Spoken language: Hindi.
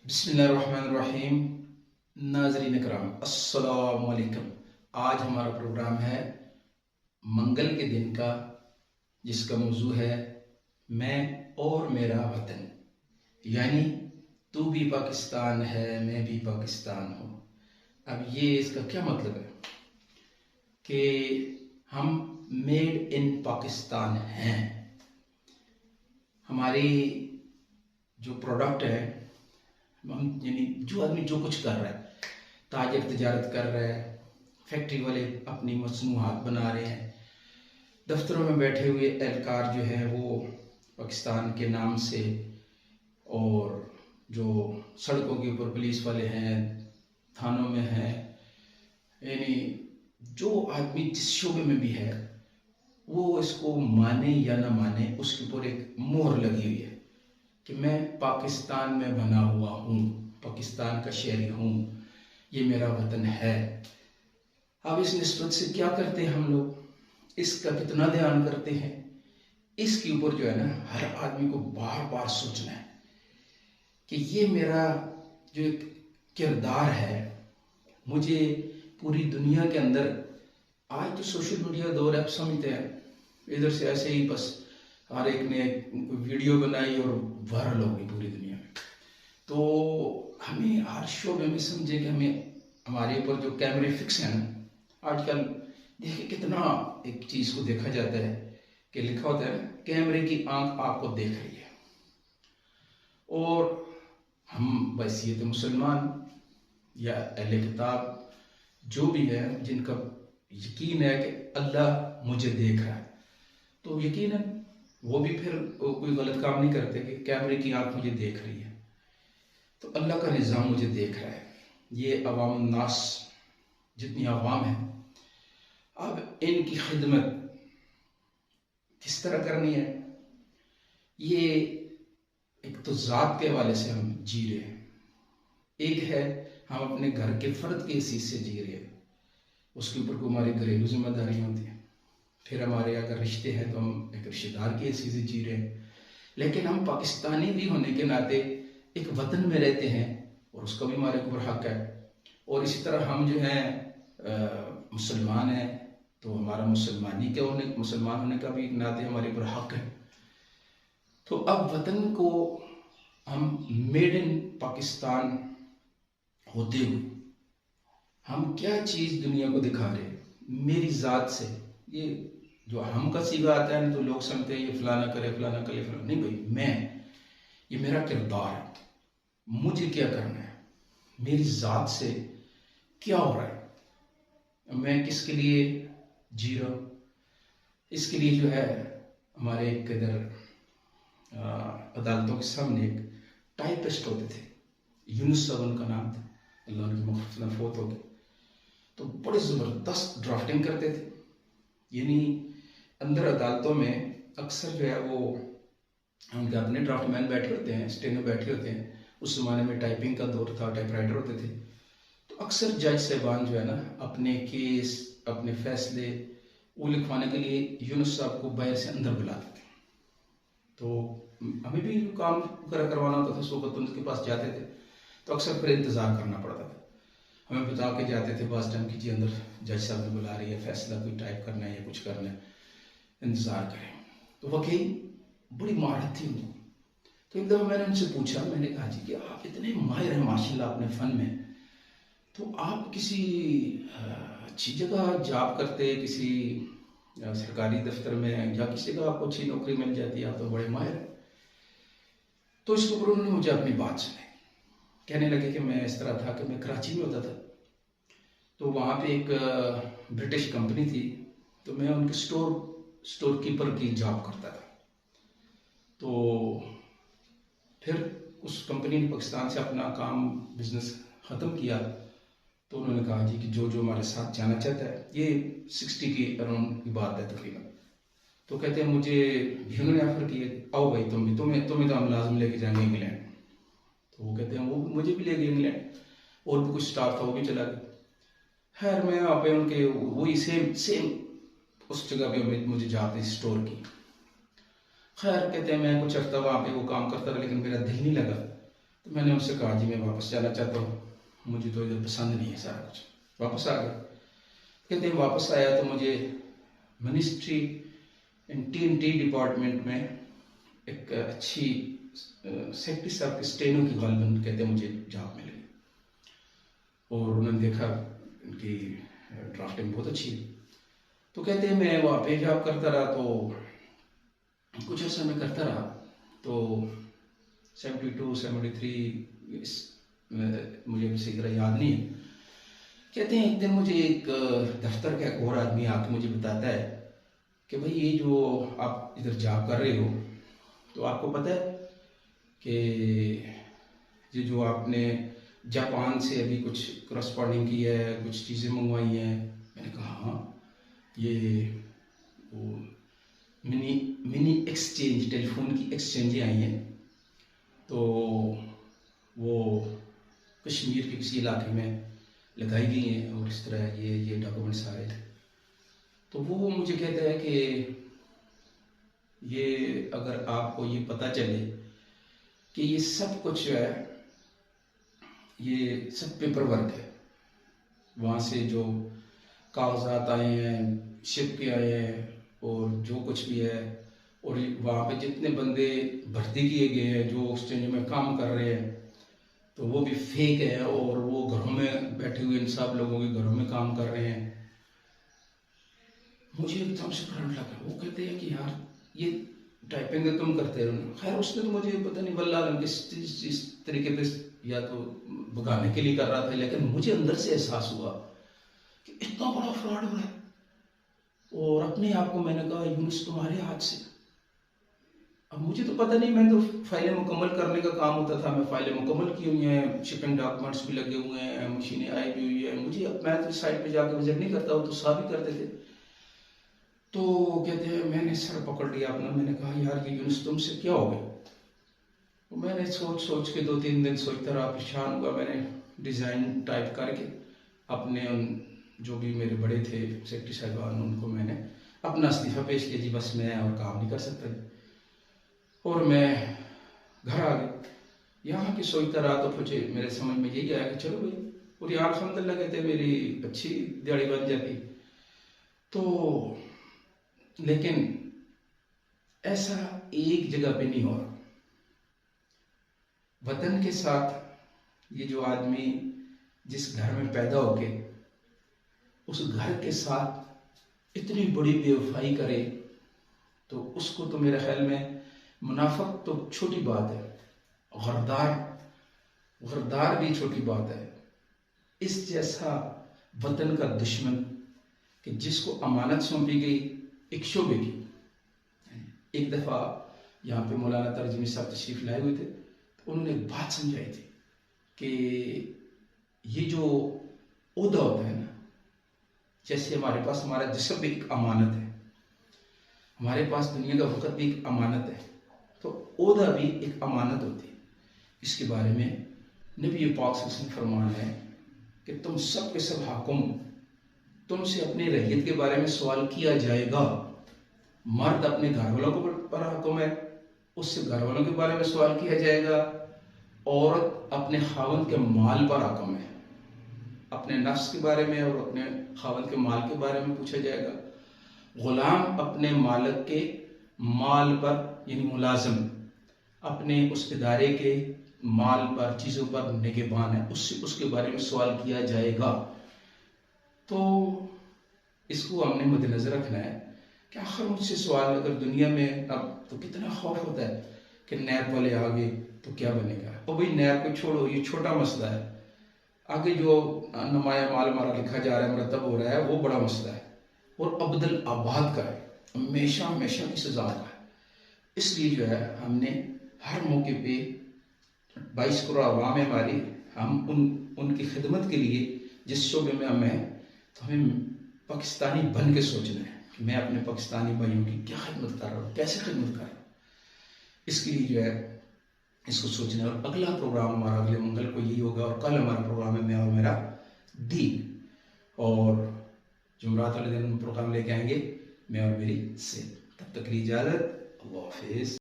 बिस्मिल्लाहिर्रहमानिर्रहीम। नाज़रीन कराम अस्सलामु अलैकुम। आज हमारा प्रोग्राम है मंगल के दिन का, जिसका मौजू है मैं और मेरा वतन। यानी तू भी पाकिस्तान है, मैं भी पाकिस्तान हूँ। अब ये इसका क्या मतलब है कि हम मेड इन पाकिस्तान हैं। हमारी जो प्रोडक्ट है, हम यानी जो आदमी जो कुछ कर रहा है, ताजर तजारत कर रहा है, फैक्ट्री वाले अपनी मसनूआत बना रहे हैं, दफ्तरों में बैठे हुए एहलकार जो है वो पाकिस्तान के नाम से, और जो सड़कों के ऊपर पुलिस वाले हैं, थानों में हैं, यानी जो आदमी जिस शोबे में भी है वो इसको माने या ना माने, उसके ऊपर एक मोहर लगी हुई है कि मैं पाकिस्तान में बना हुआ हूँ, पाकिस्तान का शहरी हूँ, ये मेरा वतन है। अब इस निस्बत से क्या करते हैं हम लोग, इसका कितना ध्यान करते हैं, इसके ऊपर जो है ना हर आदमी को बार बार सोचना है कि ये मेरा जो एक किरदार है, मुझे पूरी दुनिया के अंदर, आज तो सोशल मीडिया दौर है, आप समझते हैं, इधर से ऐसे ही बस हर एक ने वीडियो बनाई और वायरल हो गई पूरी दुनिया में। तो हमें हर शोबे में समझे कि हमें, हमारे ऊपर जो कैमरे फिक्स हैं ना, आजकल देखिए कितना एक चीज को देखा जाता है कि लिखा होता है कैमरे की आंख आपको देख रही है। और हम बहसीयत मुसलमान या अहले किताब जो भी है, जिनका यकीन है कि अल्लाह मुझे देख रहा है, तो यकीनन वो भी फिर कोई गलत काम नहीं करते कि कैमरे की आंख मुझे देख रही है तो अल्लाह का निज़ाम मुझे देख रहा है। ये अवाम नास जितनी अवाम है, अब इनकी खिदमत किस तरह करनी है, ये एक तो ज़ात के हवाले से हम जी रहे हैं, एक है हम अपने घर के फ़र्द के हिस्से से जी रहे हैं, उसके ऊपर को हमारी घरेलू जिम्मेदारियाँ होती हैं, फिर हमारे अगर रिश्ते हैं तो हम एक रिश्तेदार के हिस्से से जी रहे हैं, लेकिन हम पाकिस्तानी भी होने के नाते एक वतन में रहते हैं और उसका भी हमारे ऊपर हक है। और इसी तरह हम जो हैं मुसलमान हैं, तो हमारा मुसलमान होने का भी नाते हमारे ऊपर हक है। तो अब वतन को हम मेड इन पाकिस्तान होते हुए हम क्या चीज़ दुनिया को दिखा रहे हैं, मेरी ज़ात से। ये जो हम का सीगा आता है ना, तो लोग समझते हैं ये फलाना करे, फलाना करे, फलाना नहीं भाई, मैं, ये मेरा किरदार है, मुझे क्या करना है, मेरी ज़ात से क्या हो रहा है, मैं किसके लिए जी रहा हूँ। इसके लिए जो है हमारे एक इधर अदालतों के सामने एक टाइपिस्ट होते थे, यूनुस साहब उनका नाम था, अल्लाह उनकी मग़फ़िरत में फौत हो गए। तो बड़े ज़बरदस्त ड्राफ्टिंग करते थे, यानी अंदर अदालतों में अक्सर जो है वो उनके अपने ड्राफ्टमैन बैठे होते हैं, स्टेनो बैठे होते हैं। उस ज़माने में टाइपिंग का दौर था, टाइपराइटर होते थे। तो अक्सर जज साहबान जो है ना अपने केस, अपने फैसले वो लिखवाने के लिए यूनुस साहब को बाहर से अंदर बुलाते थे। तो हमें भी काम करवाना होता था, उस वक्त उनके पास जाते थे तो अक्सर फिर इंतज़ार करना पड़ता था। हमें बता के जाते थे बस टाइम कीजिए, अंदर जज साहब ने बुला रही है, फैसला कोई टाइप करना है या कुछ करना है, इंतज़ार करें। तो वकील बड़ी महारत थी उनको। तो एक दफ़ा मैंने उनसे पूछा, मैंने कहा जी कि आप इतने माहिर हैं माशाल्लाह अपने फ़न में, तो आप किसी अच्छी जगह जॉब करते, किसी सरकारी दफ्तर में या किसी जगह आपको अच्छी नौकरी मिल जाती है, आप तो बड़े माहिर हैं। तो इसके ऊपर उन्होंने मुझे अपनी बात सुनाई, कहने लगे कि मैं इस तरह था कि मैं कराची में होता था, तो वहाँ पे एक ब्रिटिश कंपनी थी, तो मैं उनके स्टोर कीपर की जॉब करता था। तो फिर उस कंपनी ने पाकिस्तान से अपना काम बिजनेस ख़त्म किया, तो उन्होंने कहा जी कि जो जो हमारे साथ जाना चाहता है, ये 60 की अराउंड की बात है तकरीबन, तो कहते हैं मुझे भी उन्होंने ऑफर किए, आओ भाई तुम्हें तो हम लाजम लेके जाएंगे इंग्लैंड। तो वो कहते हैं वो मुझे भी ले गए इंग्लैंड, और भी कुछ स्टाफ था वो भी चला गया। खैर मैं वहाँ पे उनके वही सेम उस जगह पे मुझे जॉब थी स्टोर की। खैर कहते हैं मैं कुछ अर्सा वहाँ पे वो काम करता रहा, लेकिन मेरा दिल नहीं लगा। तो मैंने उनसे कहा जी मैं वापस जाना चाहता हूँ, मुझे तो इधर पसंद नहीं है सारा कुछ। वापस आ गया। कहते हैं वापस आया तो मुझे मिनिस्ट्री इन TNT डिपार्टमेंट में एक अच्छी सेक्रेटरी साहब के स्टेनो की गालबन कहते हैं मुझे जॉब मिल गई। और उन्होंने देखा इनकी ड्राफ्टिंग बहुत अच्छी है। तो कहते हैं मैं वहाँ पे जॉब करता रहा, तो कुछ अर्सा मैं करता रहा, तो 72 73 मुझे सही तरह याद नहीं है। कहते हैं एक दिन मुझे एक दफ्तर का एक और आदमी आके मुझे बताता है कि भाई ये जो आप इधर जॉब कर रहे हो, तो आपको पता है कि ये जो आपने जापान से अभी कुछ करस्पॉन्डिंग की है, कुछ चीज़ें मंगवाई हैं। मैंने कहा हाँ, ये वो मिनी एक्सचेंज, टेलीफोन की एक्सचेंजें आई हैं, तो वो कश्मीर के किसी इलाके में लगाई गई हैं और इस तरह ये डॉक्यूमेंट्स आए थे। तो वो मुझे कहता है कि ये अगर आपको ये पता चले कि ये सब कुछ जो है ये सब पेपर वर्क है, वहाँ से जो कागजात आए हैं, शिप के आए हैं और जो कुछ भी है, और वहाँ पे जितने बंदे भर्ती किए गए हैं जो एक्सचेंज में काम कर रहे हैं, तो वो भी फेक है और वो घरों में बैठे हुए इन सब लोगों के घरों में काम कर रहे हैं। मुझे एकदम से करंट लगा। वो कहते हैं कि यार ये टाइपिंग तो तुम करते रहो। खैर उसने तो मुझे पता नहीं बल्ला किस तरीके पे या तो भगाने के लिए कर रहा था, लेकिन मुझे अंदर से एहसास हुआ कि इतना बड़ा फ्रॉड हो रहा है। और अपने आप को मैंने कहा यूनुस तुम्हारे हाथ से। अब मुझे तो पता नहीं, मैं तो फाइलें मुकम्मल करने का काम होता था, मैं फाइलें मुकम्मल की हुई हैं, शिपिंग डॉक्यूमेंट्स भी लगे हुए हैं, मशीनें आई भी हुई है। मुझे अब मैं तो साइट पे जाकर विजिट नहीं करता हूँ, तो साहब भी करते थे। तो कहते हैं मैंने सर पकड़ लिया अपना। मैंने कहा यार ये यूनुस तुमसे क्या हो गया। तो मैंने सोच के 2-3 दिन सोचता रहा, परेशान हुआ। मैंने डिज़ाइन टाइप करके अपने उन जो भी मेरे बड़े थे सेक्रेटरी साहिबान, उनको मैंने अपना इस्तीफ़ा पेश किया जी बस मैं और काम नहीं कर सकता। और मैं घर आ गया। यहाँ की सोचता रहा तो मुझे मेरे समझ में यही आया कि चलो भाई, और यार अल्हम्दुलिल्लाह कहते मेरी अच्छी दिहाड़ी बन जाती। तो लेकिन ऐसा एक जगह पे नहीं हो रहा। वतन के साथ ये जो आदमी जिस घर में पैदा होके उस घर के साथ इतनी बड़ी बेवफाई करे, तो उसको तो मेरे ख्याल में मुनाफक तो छोटी बात है, गरदार भी छोटी बात है। इस जैसा वतन का दुश्मन कि जिसको अमानत सौंपी गई एक शोबे की। एक दफ़ा यहाँ पे मौलाना तर्जमी साहब तशरीफ लाए हुए थे, तो उन्होंने एक बात समझाई थी कि ये जो ओहदा होता है ना, जैसे हमारे पास हमारा जिस्म भी एक अमानत है, हमारे पास दुनिया का वक़्त भी एक अमानत है, तो ओहदा भी एक अमानत होती है। इसके बारे में नबी पाक सल्लल्लाहु अलैहि वसल्लम फरमान है कि तुम सब के सब हाकुम, तुमसे अपने रैयत के बारे में सवाल किया जाएगा। मर्द अपने घर वालों पर हाकुम है, उससे घर वालों के बारे में सवाल किया जाएगा। औरत अपने खावंद के माल पर हाकुम है, अपने नफ्स के बारे में और अपने खावंद के माल के बारे में पूछा जाएगा। गुलाम अपने मालिक के माल पर यानी मुलाजिम अपने उस इदारे के माल पर, चीज़ों पर निगहबान है, उससे उसके बारे में सवाल किया जाएगा। तो इसको हमने मद्देनजर रखना है कि आखिर मुझसे सवाल अगर दुनिया में, अब तो कितना खौफ होता है कि नैब वाले आ गए तो क्या बनेगा। और भाई नैब को छोड़ो, ये छोटा मसला है, आगे जो नुमाया माल हमारा लिखा जा रहा है, मरतब हो रहा है, वो बड़ा मसला है और अब्दुल आबाद का है, हमेशा हमेशा की सजा का है। इसलिए जो है हमने हर मौके पे 22 करोड़ आवाम है हमारी, हम उनकी खिदमत के लिए जिस शोबे में हम हैं, तो हमें पाकिस्तानी बन के सोचना है कि मैं अपने पाकिस्तानी भाइयों की क्या खिदमत कर रहा हूँ, कैसे खिदमत कर रहा हूँ। इसके लिए जो है इसको सोचना है। और अगला प्रोग्राम हमारा अगले मंगल को यही होगा, और कल हमारा प्रोग्राम है मैं और मेरा दीन, और जुमरात वाले दिन प्रोग्राम लेके आएंगे मैं और मेरी सेहत। तब तक की इजाज़त, अल्लाह हाफिज़।